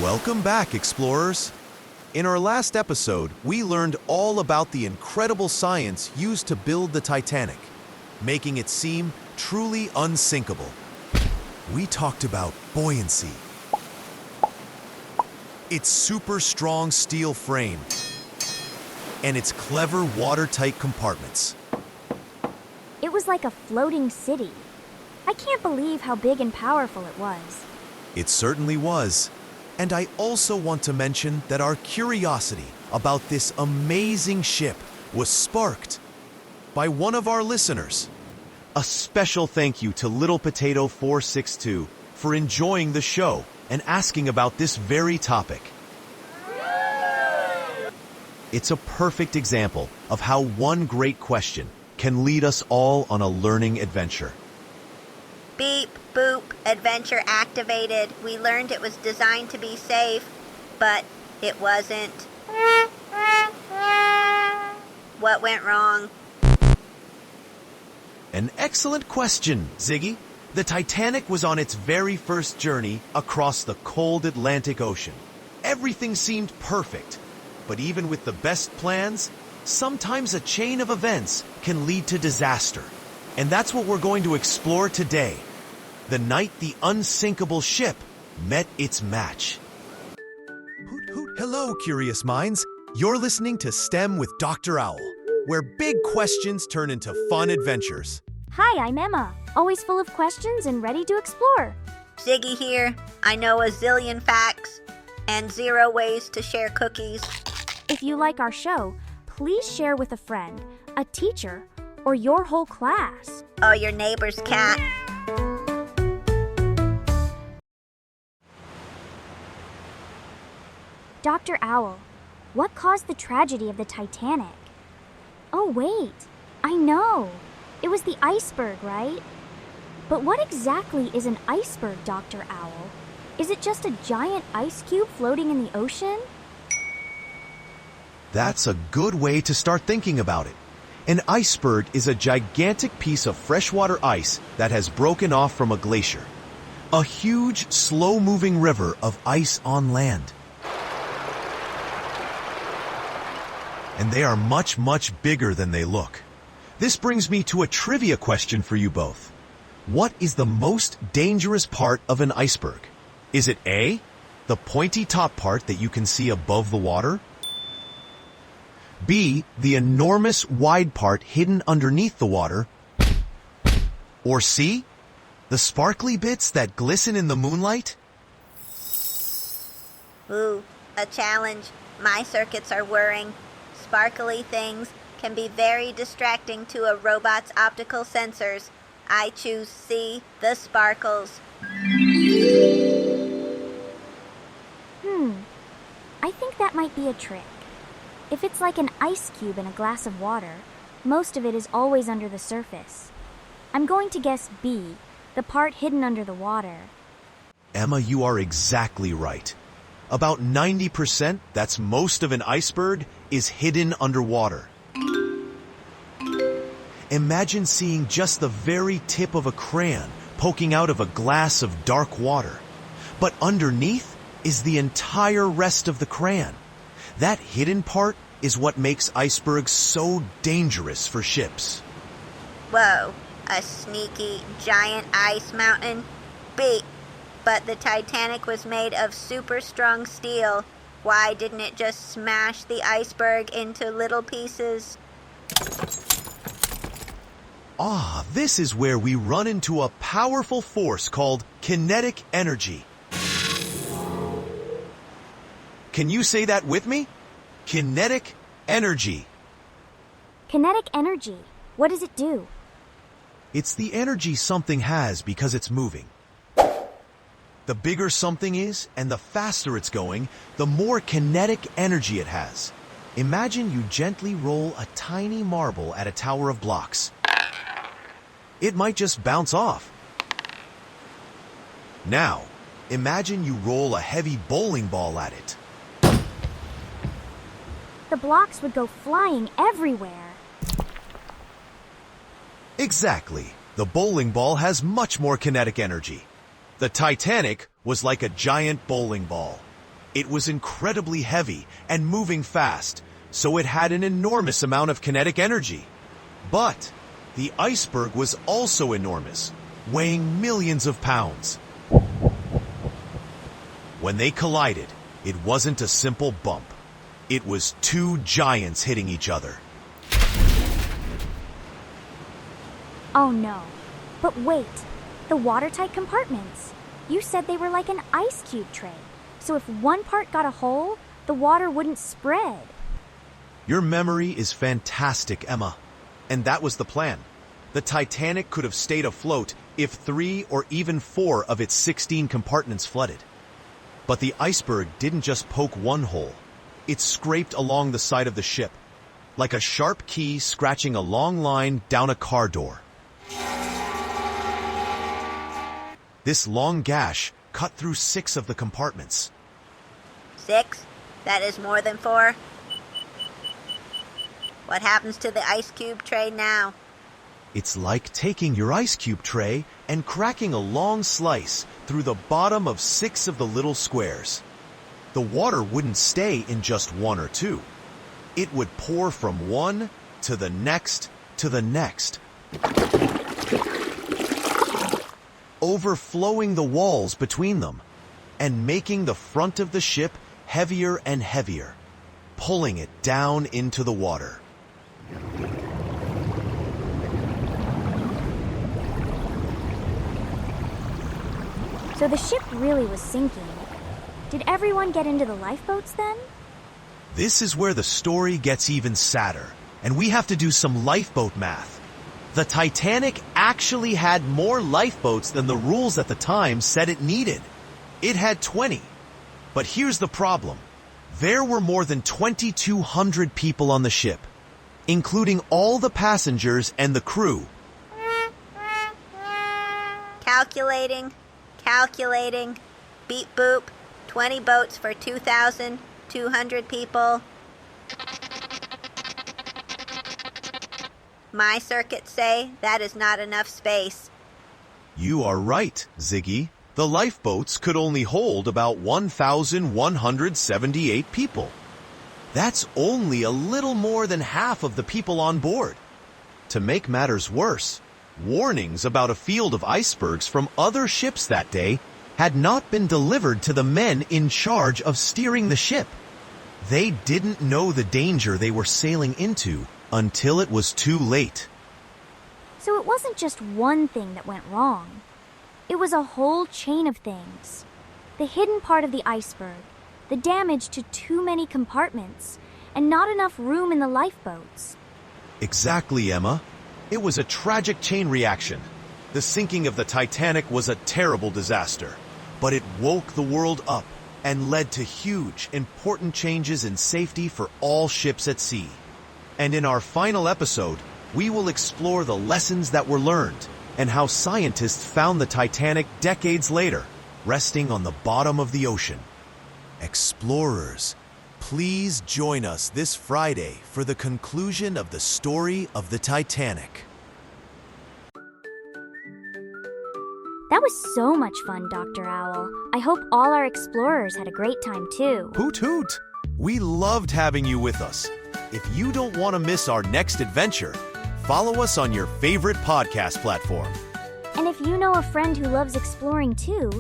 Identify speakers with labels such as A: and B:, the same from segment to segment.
A: Welcome back, explorers. In our last episode, we learned all about the incredible science used to build the Titanic, making it seem truly unsinkable. We talked about buoyancy, its super strong steel frame, and its clever watertight compartments.
B: It was like a floating city. I can't believe how big and powerful it was.
A: It certainly was. And I also want to mention that our curiosity about this amazing ship was sparked by one of our listeners. A special thank you to Little Potato 462 for enjoying the show and asking about this very topic. It's a perfect example of how one great question can lead us all on a learning adventure.
C: Beep, boop, adventure activated. We learned it was designed to be safe, but it wasn't. What went wrong?
A: An excellent question, Ziggy. The Titanic was on its very first journey across the cold Atlantic Ocean. Everything seemed perfect, but even with the best plans, sometimes a chain of events can lead to disaster. And that's what we're going to explore today. The night the unsinkable ship met its match. Hoot hoot. Hello, curious minds. You're listening to STEM with Dr. Owl, where big questions turn into fun adventures.
B: Hi, I'm Emma, always full of questions and ready to explore.
C: Ziggy here. I know a zillion facts and 0 ways to share cookies.
B: If you like our show, please share with a friend, a teacher, or your whole class.
C: Oh, your neighbor's cat.
B: Dr. Owl, what caused the tragedy of the Titanic? Oh, wait, I know. It was the iceberg, right? But what exactly is an iceberg, Dr. Owl? Is it just a giant ice cube floating in the ocean?
A: That's a good way to start thinking about it. An iceberg is a gigantic piece of freshwater ice that has broken off from a glacier. A huge, slow-moving river of ice on land. And they are much, much bigger than they look. This brings me to a trivia question for you both. What is the most dangerous part of an iceberg? Is it A, the pointy top part that you can see above the water? B, the enormous wide part hidden underneath the water? Or C, the sparkly bits that glisten in the moonlight?
C: Ooh, a challenge. My circuits are whirring. Sparkly things can be very distracting to a robot's optical sensors. I choose C, the sparkles.
B: I think that might be a trick. If it's like an ice cube in a glass of water, most of it is always under the surface. I'm going to guess B, the part hidden under the water.
A: Emma, you are exactly right. About 90%, that's most of an iceberg, is hidden underwater. Imagine seeing just the very tip of a crayon poking out of a glass of dark water. But underneath is the entire rest of the crayon. That hidden part is what makes icebergs so dangerous for ships.
C: Whoa, a sneaky giant ice mountain? B. But the Titanic was made of super strong steel. Why didn't it just smash the iceberg into little pieces?
A: This is where we run into a powerful force called kinetic energy. Can you say that with me? Kinetic energy.
B: Kinetic energy. What does it do?
A: It's the energy something has because it's moving. The bigger something is and the faster it's going, the more kinetic energy it has. Imagine you gently roll a tiny marble at a tower of blocks. It might just bounce off. Now, imagine you roll a heavy bowling ball at it.
B: The blocks would go flying everywhere.
A: Exactly. The bowling ball has much more kinetic energy. The Titanic was like a giant bowling ball. It was incredibly heavy and moving fast, so it had an enormous amount of kinetic energy. But the iceberg was also enormous, weighing millions of pounds. When they collided, it wasn't a simple bump. It was two giants hitting each other.
B: Oh no. But wait, the watertight compartments. You said they were like an ice cube tray. So if one part got a hole, the water wouldn't spread.
A: Your memory is fantastic, Emma. And that was the plan. The Titanic could have stayed afloat if 3 or even 4 of its 16 compartments flooded. But the iceberg didn't just poke one hole. It scraped along the side of the ship, like a sharp key scratching a long line down a car door. This long gash cut through 6 of the compartments.
C: 6? That is more than 4. What happens to the ice cube tray now?
A: It's like taking your ice cube tray and cracking a long slice through the bottom of 6 of the little squares. The water wouldn't stay in just 1 or 2. It would pour from one to the next to the next, overflowing the walls between them and making the front of the ship heavier and heavier, pulling it down into the water.
B: So the ship really was sinking. Did everyone get into the lifeboats then?
A: This is where the story gets even sadder, and we have to do some lifeboat math. The Titanic actually had more lifeboats than the rules at the time said it needed. It had 20. But here's the problem. There were more than 2,200 people on the ship, including all the passengers and the crew.
C: Calculating. Beep boop. 20 boats for 2,200 people. My circuits say that is not enough space.
A: You are right, Ziggy. The lifeboats could only hold about 1,178 people. That's only a little more than half of the people on board. To make matters worse, warnings about a field of icebergs from other ships that day had not been delivered to the men in charge of steering the ship. They didn't know the danger they were sailing into until it was too late.
B: So it wasn't just one thing that went wrong. It was a whole chain of things. The hidden part of the iceberg, the damage to too many compartments, and not enough room in the lifeboats.
A: Exactly, Emma. It was a tragic chain reaction. The sinking of the Titanic was a terrible disaster, but it woke the world up and led to huge, important changes in safety for all ships at sea. And in our final episode, we will explore the lessons that were learned and how scientists found the Titanic decades later, resting on the bottom of the ocean. Explorers, please join us this Friday for the conclusion of the story of the Titanic.
B: That was so much fun, Dr. Owl. I hope all our explorers had a great time too.
A: Hoot hoot! We loved having you with us. If you don't want to miss our next adventure, follow us on your favorite podcast platform.
B: And if you know a friend who loves exploring too,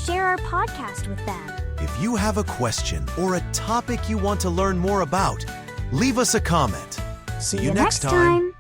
B: share our podcast with them.
A: If you have a question or a topic you want to learn more about, leave us a comment. See you next time.